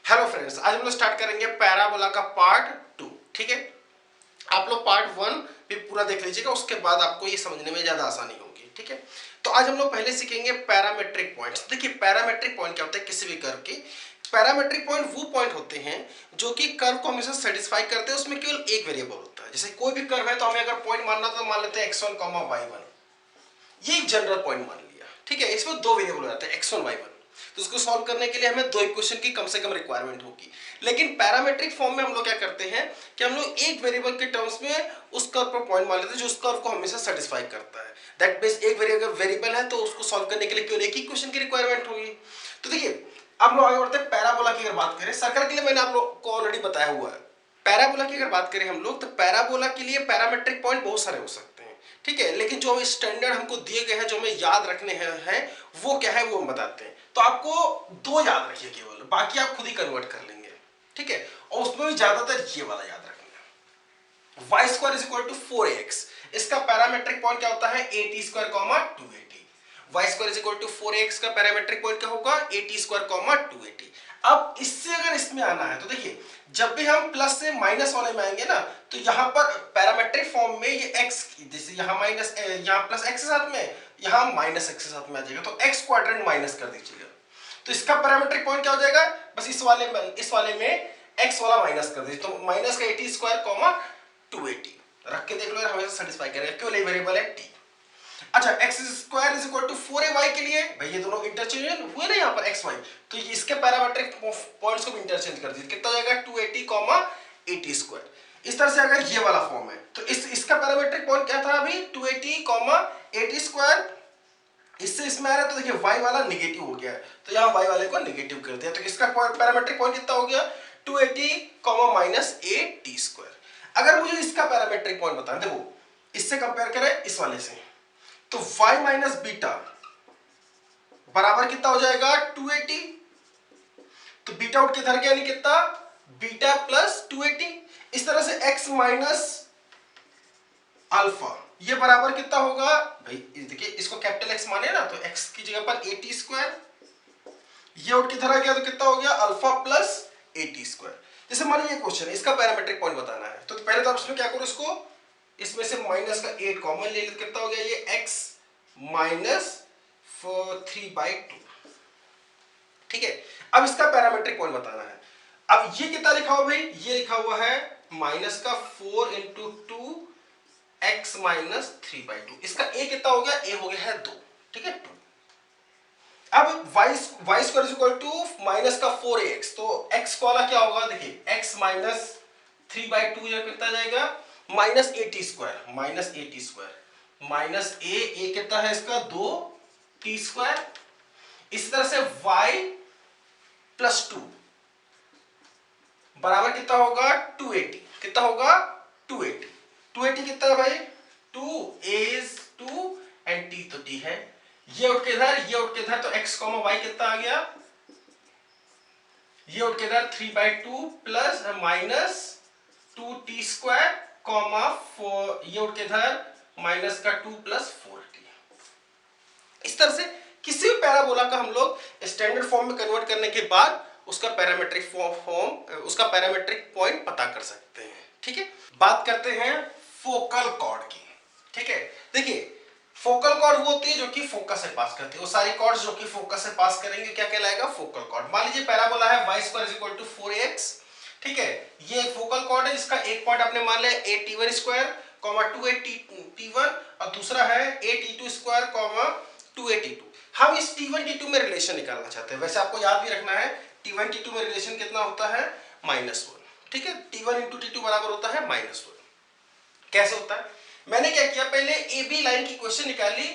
Hello friends, आज हम लोग स्टार्ट करेंगे पैराबोला का पार्ट 2। ठीक है, आप लोग पार्ट 1 भी पूरा देख लीजिएगा, उसके बाद आपको ये समझने में ज्यादा आसानी होगी। ठीक है, तो आज हम लोग पहले सीखेंगे पैरामेट्रिक पॉइंट्स। देखिए, पैरामेट्रिक पॉइंट क्या होता है किसी भी कर्व के। पैरामेट्रिक पॉइंट वो पॉइंट होते हैं जो कि कर्व को हमेशा सेटिस्फाई करते हैं, उसमें केवल एक वेरिएबल होता है। जैसे कोई भी कर्व है तो हमें अगर पॉइंट मानना तो मान लेते हैं x1, y1, ये एक जनरल पॉइंट मान लिया। ठीक है, इसमें दो वेरिएबल हो जाते हैं x1, y1, तो उसको सॉल्व करने के लिए हमें दो इक्वेशन की कम से कम रिक्वायरमेंट होगी। लेकिन पैरामेट्रिक फॉर्म में हम लोग क्या करते हैं कि हम लोग एक वेरिएबल के टर्म्स में उस कर्व पर पॉइंट मान लेते हैं जो उस कर्व को हमेशा सेटिस्फाई करता है। दैट मींस एक वेरिएबल है तो उसको सॉल्व करने के लिए केवल एक ही इक्वेशन की रिक्वायरमेंट होगी। तो देखिए, अब लोग आगे बढ़ते हैं। पैराबोला की अगर बात करें, सर्कल के लिए मैंने आप लोग को ऑलरेडी बताया हुआ है। पैराबोला की अगर बात करें हम लोग, तो पैराबोला के लिए पैरामेट्रिक पॉइंट बहुत सारे हो सकते हैं। ठीक है, लेकिन जो स्टैंडर्ड हमको दिए गए हैं, जो हमें याद रखने हैं वो क्या है वो हम बताते हैं। तो आपको दो याद रखिए केवल, बाकी आप खुद ही कन्वर्ट कर लेंगे। ठीक है, और उसमें भी ज्यादातर ये वाला याद रखना। Y square is equal to 4ax, इसका पैरामेट्रिक पॉइंट क्या होता है 8t square 280। Y square is equal to 4ax का पैरामेट्रिक पॉइंट क्या होगा 8t स्क्वायर 280। अब इससे अगर इसमें आना है तो देखिए, जब भी हम प्लस से माइनस वाले में आएंगे ना, तो यहां पर पैरामेट्रिक फॉर्म में ये x, जैसे यहां माइनस, यहां प्लस x के साथ में, यहां माइनस x के साथ में आ जाएगा, तो x क्वाड्रेंट माइनस कर दीजिएगा। तो इसका पैरामेट्रिक पॉइंट क्या हो जाएगा, बस इस वाले में x वाला माइनस कर दीजिए, तो माइनस का 80 स्क्वायर 280 रख के देख लो यार, हमेशा सेटिस्फाई करेगा, क्यों नहीं वेरिएबल है t। अच्छा, x square is equal to 4ay के लिए भाई ये दोनों इंटरचेंज हुए ना यहाँ पर xy, तो ये इसके पैरामेट्रिक पॉइंट्स को भी इंटरचेंज कर दीजिए। कितना हो जाएगा 280 80 स्क्वायर। इस तरह से अगर ये वाला फॉर्म है तो इसका पैरामेट्रिक पॉइंट क्या था अभी 280 80 स्क्वायर। इससे इसमें आ रहा है तो देखिए y वाला नेगेटिव हो गया है, तो यहाँ y वाले को नेगेटिव कर दिया, तो इसका पैरामेट्रिक पॉइंट कितना हो गया 280 माइनस 80 स्क्वायर। अगर मुझे इसका पैरामेट्रिक पॉइंट बताना, देखो इससे कंपेयर करें इस वाले से, तो y माइनस बीटा बराबर कितना हो जाएगा 280, तो बीटा उठ के इधर गया, यानी कितना बीटा प्लस 280। इस तरह से x माइनस अल्फा ये बराबर कितना होगा भाई, देखिए इसको कैपिटल X माने ना, तो x की जगह पर 80 स्क्वायर, ये उठ के इधर आ गया तो कितना हो गया अल्फा प्लस 80 स्क्वायर। जैसे मान लीजिए क्वेश्चन इसका पैरामेट्रिक पॉइंट बताना है, तो पहले तो आप इसमें क्या करो, इसको इसमें से माइनस का 8 कॉमन ले लो, कितना हो गया ये x माइनस 3/2। ठीक है, अब इसका पैरामेट्रिक पॉइंट बताना है। अब ये कितना लिखा हुआ भाई, ये लिखा हुआ है माइनस का 4 इंटू 2 x माइनस 3/2। इसका a कितना हो गया, a हो गया है 2। ठीक है, 2। अब y square is equal to minus का 4ax, तो x वाला क्या होगा, देखिए x माइनस 3/2 ये कितना जाएगा minus 80 square, minus 80 square minus a कितना है इसका 2t स्क्वायर। इस तरह से y प्लस 2 बराबर कितना होगा 280, कितना होगा 280 कितना है भाई 2 a is 2 एंड t तो t है, ये उठ के इधर, ये उठ के इधर, तो x y कितना आ गया, ये उठ के इधर 3/2 plus minus 2t square comma 4, ये उठ के इधर माइनस का 2 प्लस 4t। इस तरह से किसी भी पैराबोला का हम लोग स्टैंडर्ड फॉर्म में कन्वर्ट करने के बाद उसका पैरामेट्रिक उसका पैरामेट्रिक पॉइंट पता कर सकते हैं। ठीक है, बात करते हैं फोकल कॉर्ड की। ठीक है, देखिए फोकल कॉर्ड वो होती है जो कि फोकस से पास करती है, वो सारी कॉर्ड्स जो कि फोकस से पास करेंगे क्या कहलाएगा फोकल कॉर्ड। मान लीजिए पैराबोला है y square is equal to 4ax। ठीक है, ये फोकल कॉर्ड है, इसका एक पॉइंट आपने मान लिया 8t1 स्क्वायर 280t1 और दूसरा है 8t2 स्क्वायर 280t2। हम इस t1 t2 में रिलेशन निकालना चाहते हैं। वैसे आपको याद भी रखना है t1 t2 में रिलेशन कितना होता है -1। ठीक है, t1 इंटू t2 बराबर होता है -1। कैसे होता है, मैंने क्या किया, पहले ए बी लाइन की इक्वेशन निकाली।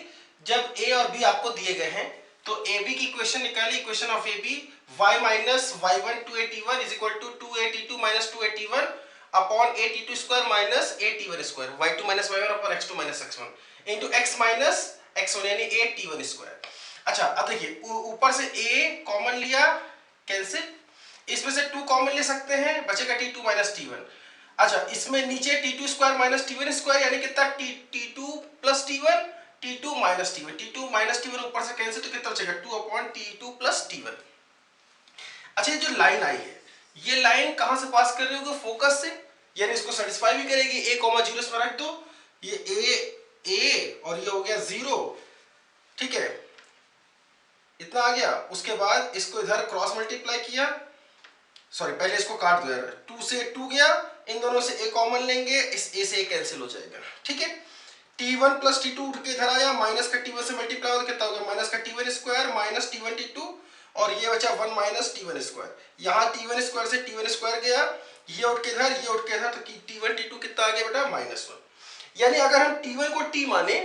जब ए और बी आपको दिए गए हैं तो ए बी की इक्वेशन निकाली, equation of A B y minus y1 281 is equal to 282 minus 281 upon 8t2 square minus 8t1 square, y2 minus y1 upon x2 minus x1 into x minus x1 यानी 8t1 square. अच्छा, अब देखिए ऊपर से a common लिया, cancel, इसमें से 2 common ले सकते हैं, बचेगा t2 माइनस t1। अच्छा, इसमें नीचे t2 square minus t1 square यानी कितना t2 plus t1 t2 minus t1, t2 minus t1 ऊपर से कैंसिल, तो कितना बचेगा 2 अपॉन t2 प्लस t1। अच्छा, ये जो लाइन आई है ये लाइन कहां से पास कर रही होगी? फोकस से, यानी इसको सेटिस्फाई भी करेगी। a कॉमा जीरो इसमें रख दो, ये a और ये हो गया 0, ठीक है, इतना आ गया। उसके बाद इसको इधर क्रॉस मल्टीप्लाई किया, सॉरी पहले इसको काट दो यार, 2 से 2 गया, इन दोनों से a कॉमन लेंगे, इस a से a कैंसिल हो जाएगा, ठीक है। t1 प्लस t2 उठ के इधर आया, माइनस का t1 से मल्टीप्लाई होगा कितना हो गया? माइनस का t1 square minus t1 t2, और ये बचा 1 माइनस t1 स्क्वायर। यहाँ t1 स्क्वायर से t1 स्क्वायर गया, ये उठ के इधर, ये उठ के इधर, तो t1 t2 कितना आ गया बेटा? -1। यानी अगर हम t1 को t माने,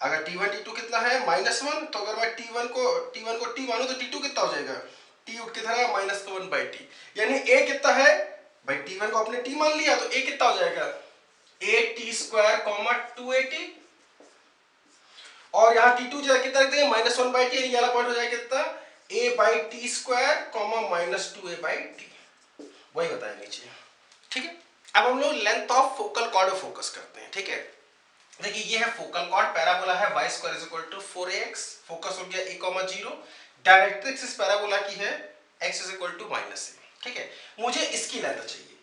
अगर t1 t2 कितना है? -1, तो अगर मैं t1 को t मानूं तो t2 कितना हो जाएगा? t उठ के इधर आया, -1/t, यानी a कितना है भाई? t1 को आपने t मान लिया तो a कितना हो जाएगा? at स्क्वायर कॉमा 2at, और यहाँ t2 जो कितना रख देंगे? -1/t, यानी ये वाला पॉइंट हो जाएगा कितना? a/t स्क्वायर कॉमा -2a/t, वही बताया नीचे, ठीक है। अब हम लोग length of focal chord focus करते हैं, ठीक है। देखिए ये है फोकल कॉर्ड, पैराबोला है y square is equal to 4ax, focus हो गया a, 0, डायरेक्ट्रिक्स इस पैराबोला की है x is equal to -a, ठीक है। मुझे इसकी लेंथ चाहिए,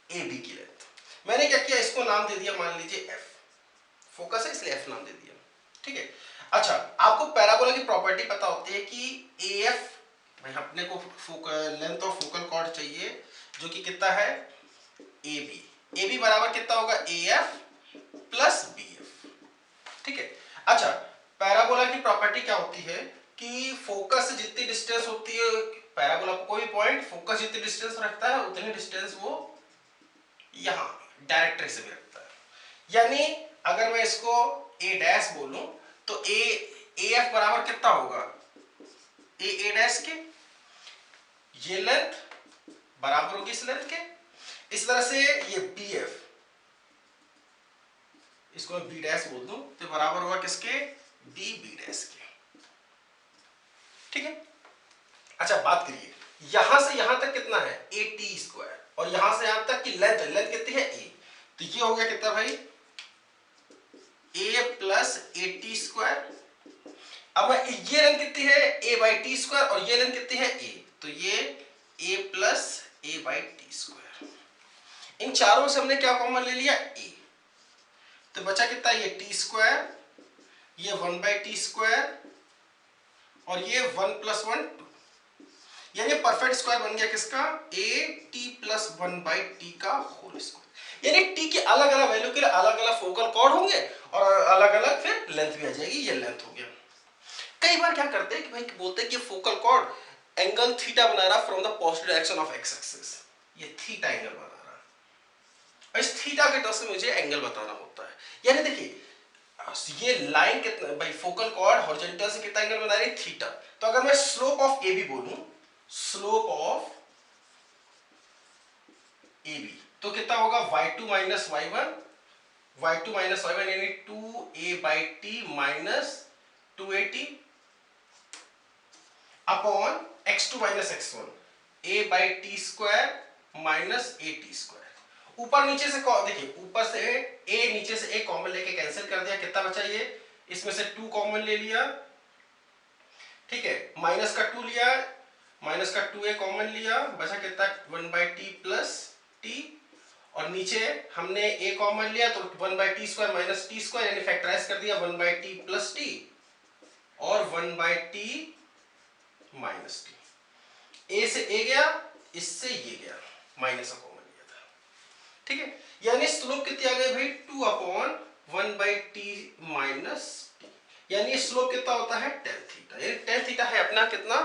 ab की लेंथ। मैंने क्या किया? इसको नाम दे दिया, मान लीजिए f, फोकस है इसलिए f नाम दे दिया, ठीक है। अच्छा, आपको पैराबोला की प्रॉपर्टी पता होती है कि AF, भाई अपने को लेंथ ऑफ फोकल कॉर्ड चाहिए जो कि कितना है? AB बराबर कितना होगा? AF प्लस BF, ठीक है। अच्छा, पैराबोला की प्रॉपर्टी क्या होती है कि फोकस से जितनी डिस्टेंस होती है, पैराबोला कोई पॉइंट फोकस जितनी डिस्टेंस रखता है उतनी डिस्टेंस वो यहां डायरेक्ट्रिक्स से भी रखता है। यानी अगर मैं इसको a डैश बोलूं तो AF बराबर कितना होगा? a डैश के, ये लेंथ बराबर होगी इस लेंथ के। इस तरह से ये BF, इसको मैं B डैश बोल दूं तो बराबर होगा किसके? DB डैश के, ठीक है। अच्छा बात करिए, यहां से यहां तक कितना है? AT स्क्वायर, और यहां से यहां तक की लेंथ कितनी है? A, तो ये हो गया कितना भाई? A plus AT square. अब ये लेंथ कितनी है? A/t स्क्वायर, और ये लेंथ कितनी है? A, तो ये A प्लस A/t स्क्वायर। इन चारों से हमने क्या कॉमन ले लिया? A, तो बचा कितना? ये t स्क्वायर, ये 1/t स्क्वायर, और ये 1 + 1 2, यानी परफेक्ट स्क्वायर बन गया किसका? AT प्लस 1/t का होल स्क्वायर। यानी t की अलग अलग वैल्यू के लिए अलग अलग फोकल कॉर्ड होंगे और अलग अलग फिर लेंथ भी आ जाएगी। ये लेंथ हो गया। कई बार क्या करते हैं कि भाई बोलते हैं कि फोकल कॉर्ड एंगल थीटा बना रहा from the positive direction of x axis, ये थीटा एंगल बना रहा है। इस थीटा के टर्म्स में मुझे एंगल बताना होता है। यानी देखिए ये लाइन कितना भाई, फोकल कॉर्ड हॉरिजॉन्टल से कितना एंगल बना रही है? थीटा। तो अगर मैं स्लोप ऑफ AB बोलूं, स्लोप ऑफ AB, तो कितना होगा? y2 minus y1, y2 minus y1 यानी 2a/t minus 2at upon x2 minus x1, a/t square minus at square. ऊपर नीचे से देखिए, ऊपर से a, नीचे से a कॉमन लेके कैंसिल कर दिया, कितना बचा? ये इसमें से 2 कॉमन ले लिया, ठीक है, माइनस का 2 लिया, माइनस का 2a कॉमन लिया, बचा कितना? 1/t प्लस t, और नीचे हमने a कॉमन लिया तो 1/t square minus t square, यानी फैक्टराइज कर दिया 1/t प्लस t और 1/t माइनस t। a से a गया, इससे ये गया, माइनस का कॉमन लिया था, ठीक है। यानी स्लोप कितनी आ गई भाई? 2/1/t माइनस t, यानी स्लोप कितना होता है? tan theta. यानी tan थीटा है अपना कितना?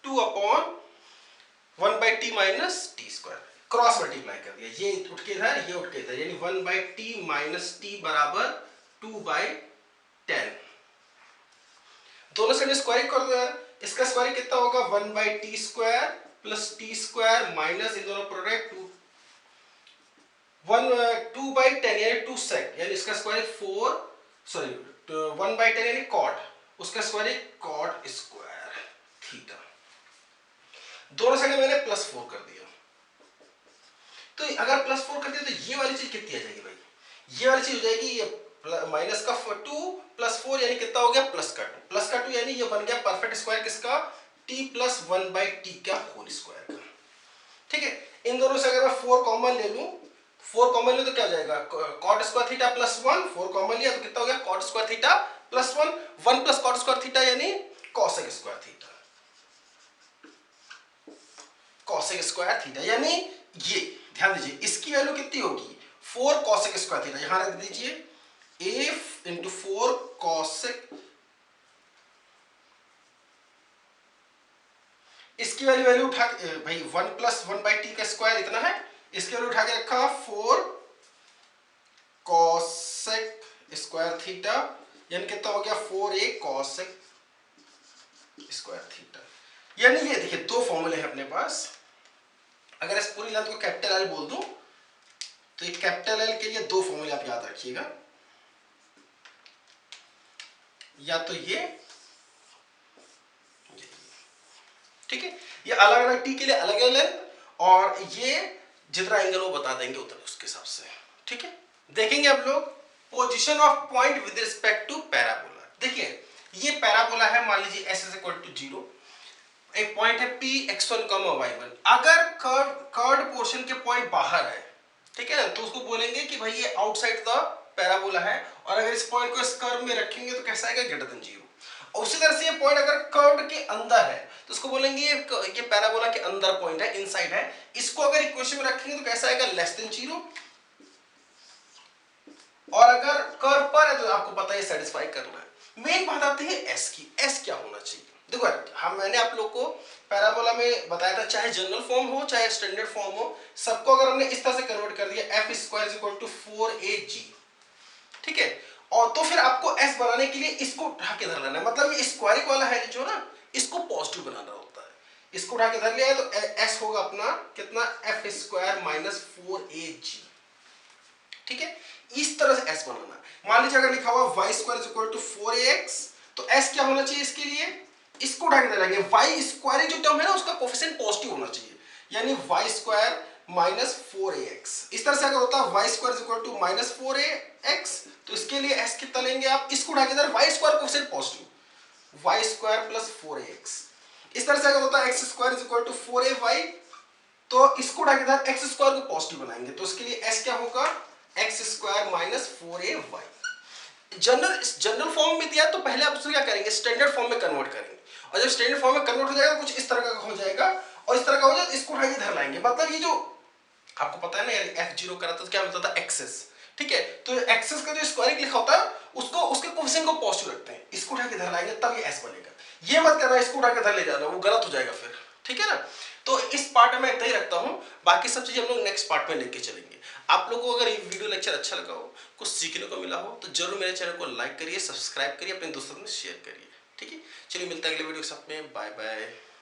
2/1/t minus t square. Cross multiply कर दिया, ये उठ के इधर, ये उठ के इधर, यानी 1/t माइनस t बराबर 2/10। दोनों साइड स्क्वायर कर दो यार, इसका स्क्वायर कितना होगा? 1/t square plus t square minus इन दोनों प्रोडक्ट 2/10 यानी 2 sec, यानी इसका स्क्वायर 4, सॉरी 1/10 यानी cot, उसका स्क्वायर cot स्क्वायर थीटा। दोनों साइड मैंने +4 कर दिया, तो अगर +4 कर दिया तो ये वाली चीज कितनी आ जाएगी भाई? ये वाली चीज हो जाएगी ये माइनस का 2 + 4, यानी कितना हो गया? प्लस का 2, यानी ये बन गया परफेक्ट स्क्वायर किसका? t + 1/t का होल स्क्वायर का, ठीक है। इन दोनों से अगर मैं 4 कॉमन ले लूं, 4 कॉमन ले तो क्या हो जाएगा, cot square theta plus 1, 4 common लिया तो कितना हो गया, cot square theta plus 1, 1 plus cot square theta यानी cosec square theta, cosec square theta यानी ये ध्यान दीजिए इसकी वैल्यू कितनी होगी, 4 कॉसेक स्क्वायर थीटा, यहां रख दीजिए a इंटू 4 कॉसेक, इसकी वैल्यू उठा भाई 1 प्लस 1 बाई टी का स्क्वायर इतना है, इसकी वैल्यू उठा के रखा 4 कॉसेक स्क्वायर थीटा यानी कितना हो गया 4a कॉसेक स्क्वायर थीटा। यानी ये देखिए दो फॉर्मूले हैं अपने पास, अगर इस पूरी लेंथ को कैपिटल एल बोल दूं तो ये कैपिटल एल के लिए दो फॉर्मूले आप याद रखिएगा, या तो ये ठीक है, ये अलग अलग टी के लिए अलग अलग लेंथ और ये जितना एंगल वो बता देंगे उतना उसके हिसाब से, ठीक है। देखेंगे आप लोग position of point with respect to parabola. देखिए ये पैराबोला है, मान लीजिए s इज इक्वल टू 0, एक पॉइंट है p x1, y1, अगर कर्व पोर्शन के पॉइंट बाहर है, ठीक है ना, तो उसको बोलेंगे कि भाई ये आउटसाइड द पैराबोला है, और अगर इस पॉइंट को इस कर्व में रखेंगे तो कैसा आएगा, ग्रेटर देन 0। उसी तरह से ये पॉइंट अगर कर्व के अंदर है तो उसको बोलेंगे ये पैराबोला के अंदर पॉइंट है, इनसाइड है, इसको अगर इक्वेशन में रखेंगे तो कैसा आएगा, लेस देन 0, और अगर कर्व पर है तो आपको पता है सेटिस्फाई करना है। मेन बात आती है एस की, एस क्या होना चाहिए। देखो मैंने आप लोग को पैराबोला में बताया था, चाहे जनरल फॉर्म हो चाहे स्टैंडर्ड फॉर्म हो, सबको अगर हमने इस तरह से कन्वर्ट कर दिया F square is equal to 4ac, ठीक है, और तो फिर आपको एस बनाने के लिए इसको उठा के धर लेना है, मतलब ये स्क्वायरिंग वाला है जो ना, इसको पॉजिटिव बनाना होता है, इसको उठा के धर लिया है तो एस होगा अपना कितना, एफ स्क्वायर माइनस 4ac, ठीक है। इस तरह से एस बनाना, मान लीजिए अगर लिखा हुआ y square is equal to 4ax, तो एस क्या होना चाहिए इसके लिए, इसको उठा के धर लेंगे, वाई स्क्वायर जो टर्म है ना उसका कोफिशिएंट पॉजिटिव होना चाहिए, यानी वाई स्क्वायर माइनस 4ax। इस तरह से अगर होता है y square is equal to minus 4ax, तो इसके लिए s कितना लेंगे आप, इसको उठा के इधर y square coefficient positive, y square plus 4ax। इस तरह से अगर होता है x square is equal to 4ay, तो इसको उठा के इधर एक्स स्क्वायर को पॉजिटिव बनाएंगे, तो इसके लिए s क्या होगा, x square minus 4ay। General form में दिया तो पहले आप उसको क्या करेंगे, स्टैंडर्ड फॉर्म में कन्वर्ट करेंगे, और जब स्टैंडर्ड फॉर्म में कन्वर्ट हो जाएगा कुछ इस तरह का हो जाएगा, और इस तरह का हो जाए इसको उठा के इधर लाएंगे, मतलब ये जो आपको पता है ना यार f0 करा तो क्या मिलता था, एक्सेस, ठीक है, तो एक्सेस का जो स्क्वायरिंग लिखा होता है उसको उसके कोफिशिएंट को पॉजिटिव रखते हैं, इसको उठा के इधर लाएंगे तब ये s बनेगा, ये मत करना इसको उठा के इधर ले जाना, वो गलत हो जाएगा फिर, ठीक है ना। तो इस पार्ट में मैं इतना ही रखता हूं, बाकी सब चीजें हम लोग नेक्स्ट पार्ट में लेके चलेंगे। आप लोगों को अगर ये वीडियो लेक्चर अच्छा लगा हो, कुछ सीखने को मिला हो, तो जरूर मेरे चैनल को लाइक करिए, सब्सक्राइब करिए, अपने दोस्तों में शेयर करिए, ठीक है। चलिए मिलता है अगले वीडियो के साथ में, बाय बाय।